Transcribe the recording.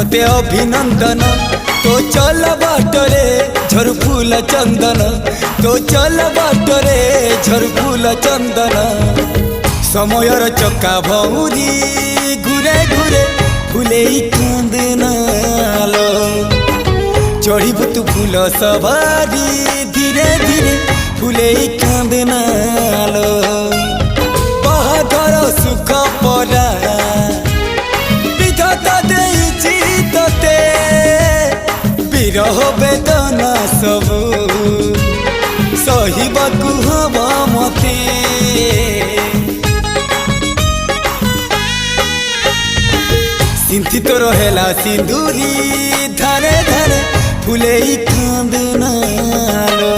तोते अभिनंदन तो चल बाटरे झर फूल चंदन तो चल बाटरे झर फूल चंदन समयर चक्का भौरी घुरे घुरे फूले कांदनालो चढ़ीबु तू फूल सवारी धीरे धीरे फूले कांदनालो बाहादर सुख परा विधाता देइछि तोते विरह वेदना सबु सहिबाकु हवा मते सिंथी तो रहेला सिंदूरी धारे धारे फूले कांदनालो।